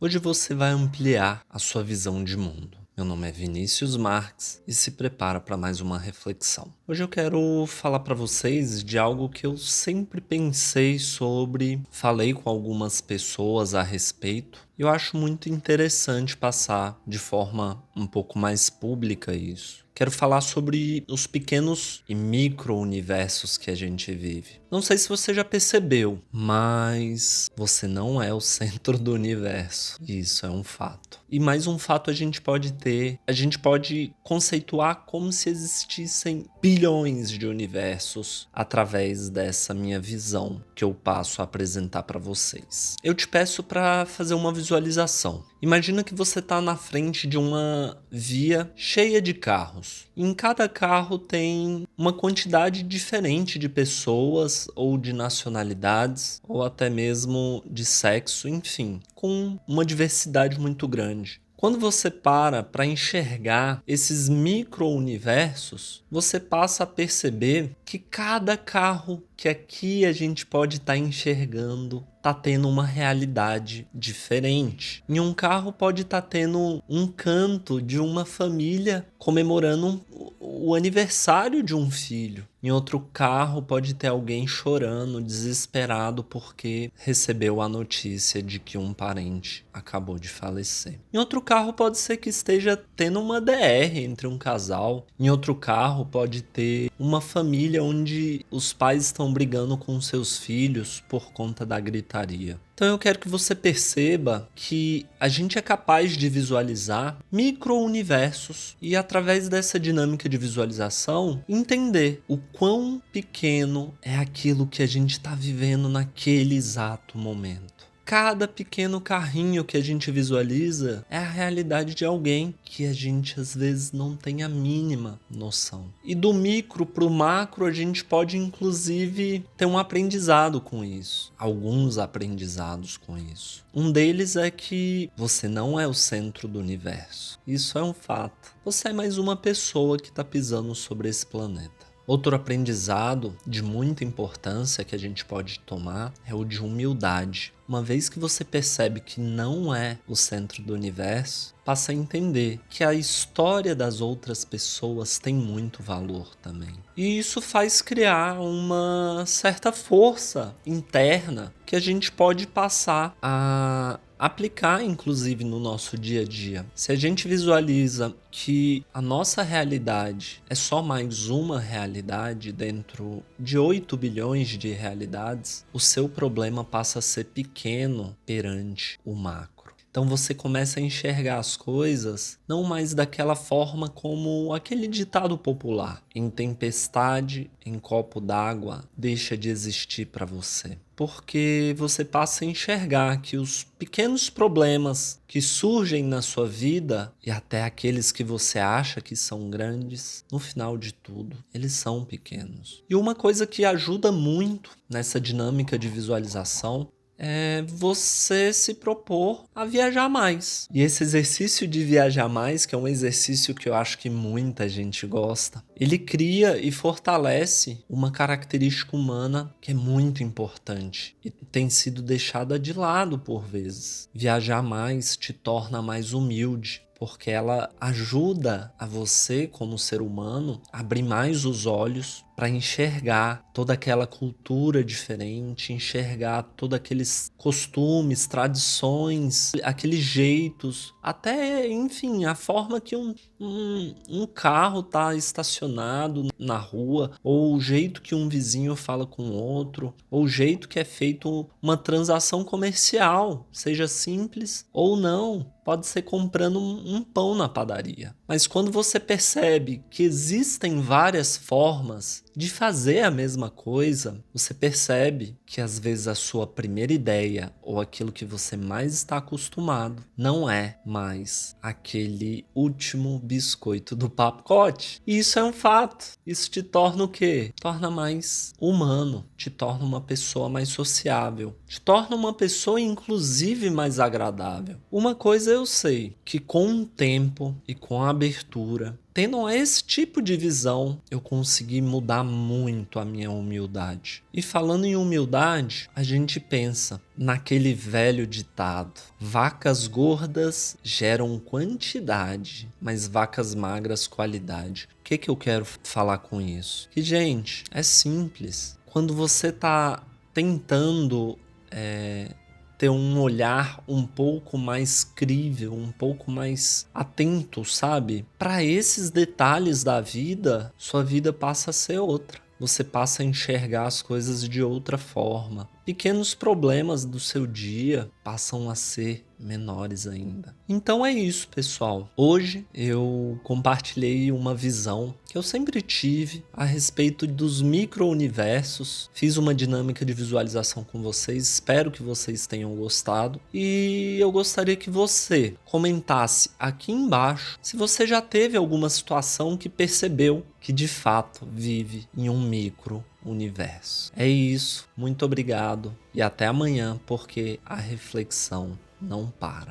Hoje você vai ampliar a sua visão de mundo. Meu nome é Vinícius Marques e se prepara para mais uma reflexão. Hoje eu quero falar para vocês de algo que eu sempre pensei sobre, falei com algumas pessoas a respeito. E eu acho muito interessante passar de forma um pouco mais pública isso. Quero falar sobre os pequenos e micro-universos que a gente vive. Não sei se você já percebeu, mas você não é o centro do universo. Isso é um fato. E mais um fato a gente pode conceituar como se existissem bilhões de universos através dessa minha visão que eu passo a apresentar para vocês. Eu te peço para fazer uma visualização. Imagina que você está na frente de uma via cheia de carros. Em cada carro tem uma quantidade diferente de pessoas ou de nacionalidades ou até mesmo de sexo, enfim, com uma diversidade muito grande. Quando você para enxergar esses micro-universos, você passa a perceber que cada carro que aqui a gente pode estar enxergando está tendo uma realidade diferente. Em um carro pode estar tendo um canto de uma família comemorando o aniversário de um filho. Em outro carro pode ter alguém chorando, desesperado porque recebeu a notícia de que um parente acabou de falecer. Em outro carro pode ser que esteja tendo uma DR entre um casal. Em outro carro pode ter uma família onde os pais estão brigando com seus filhos por conta da gritaria. Então eu quero que você perceba que a gente é capaz de visualizar micro-universos e através dessa dinâmica de visualização entender o quão pequeno é aquilo que a gente está vivendo naquele exato momento. Cada pequeno carrinho que a gente visualiza é a realidade de alguém que a gente às vezes não tem a mínima noção. E do micro para o macro a gente pode inclusive ter um aprendizado com isso. Alguns aprendizados com isso. Um deles é que você não é o centro do universo. Isso é um fato. Você é mais uma pessoa que está pisando sobre esse planeta. Outro aprendizado de muita importância que a gente pode tomar é o de humildade. Uma vez que você percebe que não é o centro do universo, passa a entender que a história das outras pessoas tem muito valor também. E isso faz criar uma certa força interna que a gente pode passar a aplicar inclusive no nosso dia a dia. Se a gente visualiza que a nossa realidade é só mais uma realidade dentro de 8 bilhões de realidades, o seu problema passa a ser pequeno perante o macro. Então você começa a enxergar as coisas não mais daquela forma como aquele ditado popular: em tempestade, em copo d'água, deixa de existir para você. Porque você passa a enxergar que os pequenos problemas que surgem na sua vida, e até aqueles que você acha que são grandes, no final de tudo, eles são pequenos. E uma coisa que ajuda muito nessa dinâmica de visualização é você se propor a viajar mais. E esse exercício de viajar mais, que é um exercício que eu acho que muita gente gosta, ele cria e fortalece uma característica humana que é muito importante e tem sido deixada de lado por vezes. Viajar mais te torna mais humilde, porque ela ajuda a você, como ser humano, a abrir mais os olhos para enxergar toda aquela cultura diferente, enxergar todos aqueles costumes, tradições, aqueles jeitos, até, enfim, a forma que um carro está estacionado na rua, ou o jeito que um vizinho fala com o outro, ou o jeito que é feito uma transação comercial, seja simples ou não. Pode ser comprando um pão na padaria. Mas quando você percebe que existem várias formas de fazer a mesma coisa, você percebe que às vezes a sua primeira ideia ou aquilo que você mais está acostumado não é mais aquele último biscoito do pacote. E isso é um fato. Isso te torna o quê? Torna mais humano, te torna uma pessoa mais sociável, te torna uma pessoa inclusive mais agradável. Uma coisa eu sei, que com o tempo e com a abertura, tendo esse tipo de visão, eu consegui mudar muito a minha humildade. E falando em humildade, a gente pensa naquele velho ditado: vacas gordas geram quantidade, mas vacas magras qualidade. O que eu quero falar com isso? Que, gente, é simples. Quando você tá tentando ter um olhar um pouco mais crível, um pouco mais atento, sabe? Para esses detalhes da vida, sua vida passa a ser outra. Você passa a enxergar as coisas de outra forma. Pequenos problemas do seu dia passam a ser menores ainda. Então é isso, pessoal. Hoje eu compartilhei uma visão que eu sempre tive a respeito dos micro-universos. Fiz uma dinâmica de visualização com vocês. Espero que vocês tenham gostado. E eu gostaria que você comentasse aqui embaixo se você já teve alguma situação que percebeu que de fato vive em um micro-universo. É isso. Muito obrigado e até amanhã, porque a reflexão não para.